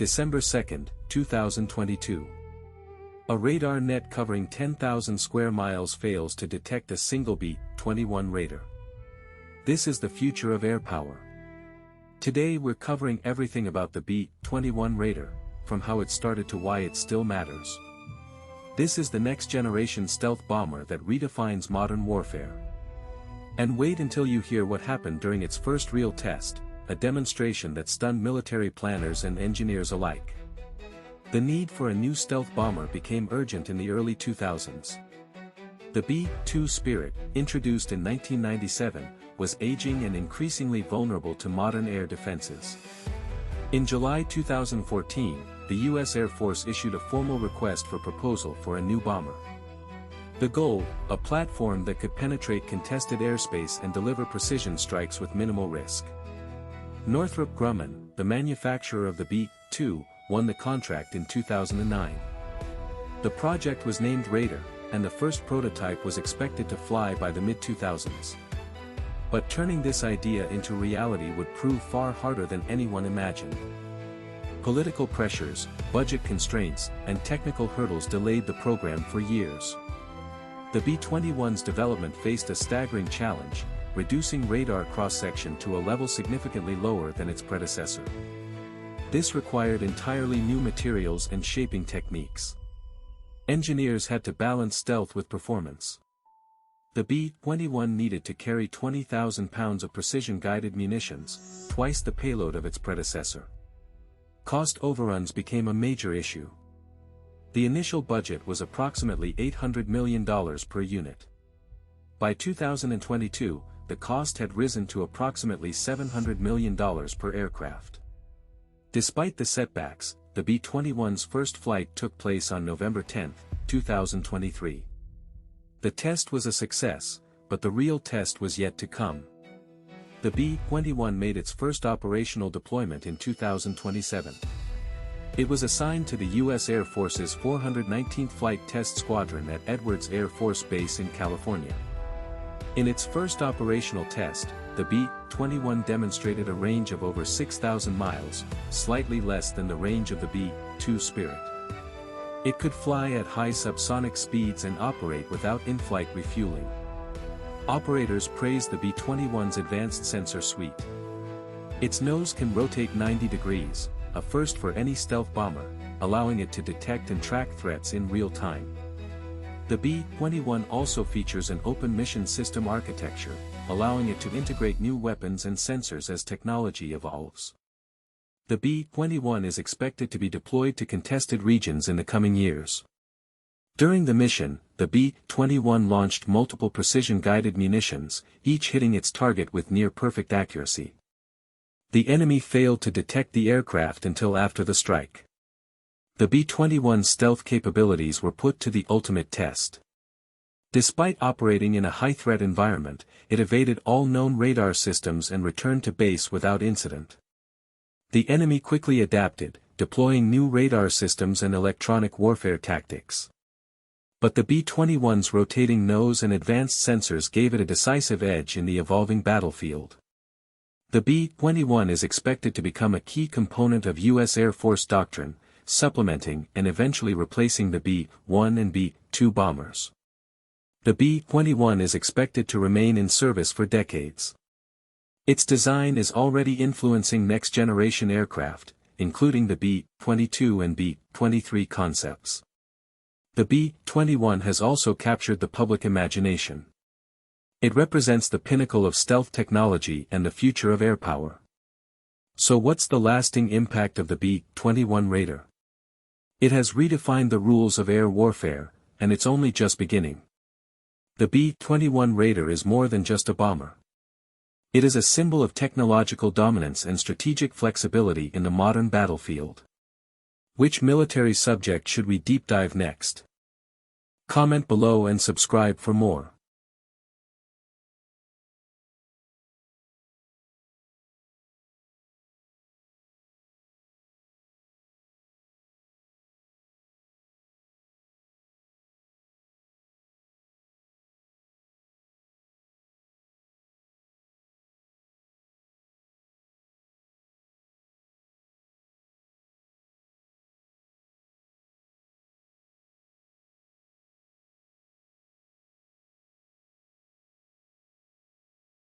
December 2, 2022. A radar net covering 10,000 square miles fails to detect a single B-21 Raider. This is the future of air power. Today we're covering everything about the B-21 Raider, from how it started to why it still matters. This is the next generation stealth bomber that redefines modern warfare. And wait until you hear what happened during its first real test, a demonstration that stunned military planners and engineers alike. The need for a new stealth bomber became urgent in the early 2000s. The B-2 Spirit, introduced in 1997, was aging and increasingly vulnerable to modern air defenses. In July 2014, the U.S. Air Force issued a formal request for proposal for a new bomber. The goal, a platform that could penetrate contested airspace and deliver precision strikes with minimal risk. Northrop Grumman, the manufacturer of the B-2, won the contract in 2009. The project was named Raider, and the first prototype was expected to fly by the mid-2000s. But turning this idea into reality would prove far harder than anyone imagined. Political pressures, budget constraints, and technical hurdles delayed the program for years. The B-21's development faced a staggering challenge, reducing radar cross-section to a level significantly lower than its predecessor. This required entirely new materials and shaping techniques. Engineers had to balance stealth with performance. The B-21 needed to carry 20,000 pounds of precision-guided munitions, twice the payload of its predecessor. Cost overruns became a major issue. The initial budget was approximately $800 million per unit. By 2022, the cost had risen to approximately $700 million per aircraft. Despite the setbacks, the B-21's first flight took place on November 10, 2023. The test was a success, but the real test was yet to come. The B-21 made its first operational deployment in 2027. It was assigned to the U.S. Air Force's 419th Flight Test Squadron at Edwards Air Force Base in California. In its first operational test, the B-21 demonstrated a range of over 6,000 miles, slightly less than the range of the B-2 Spirit. It could fly at high subsonic speeds and operate without in-flight refueling. Operators praised the B-21's advanced sensor suite. Its nose can rotate 90 degrees, a first for any stealth bomber, allowing it to detect and track threats in real time. The B-21 also features an open mission system architecture, allowing it to integrate new weapons and sensors as technology evolves. The B-21 is expected to be deployed to contested regions in the coming years. During the mission, the B-21 launched multiple precision-guided munitions, each hitting its target with near-perfect accuracy. The enemy failed to detect the aircraft until after the strike. The B-21's stealth capabilities were put to the ultimate test. Despite operating in a high-threat environment, it evaded all known radar systems and returned to base without incident. The enemy quickly adapted, deploying new radar systems and electronic warfare tactics. But the B-21's rotating nose and advanced sensors gave it a decisive edge in the evolving battlefield. The B-21 is expected to become a key component of U.S. Air Force doctrine, supplementing and eventually replacing the B-1 and B-2 bombers. The B-21 is expected to remain in service for decades. Its design is already influencing next-generation aircraft, including the B-22 and B-23 concepts. The B-21 has also captured the public imagination. It represents the pinnacle of stealth technology and the future of air power. So what's the lasting impact of the B-21 Raider? It has redefined the rules of air warfare, and it's only just beginning. The B-21 Raider is more than just a bomber. It is a symbol of technological dominance and strategic flexibility in the modern battlefield. Which military subject should we deep dive next? Comment below and subscribe for more.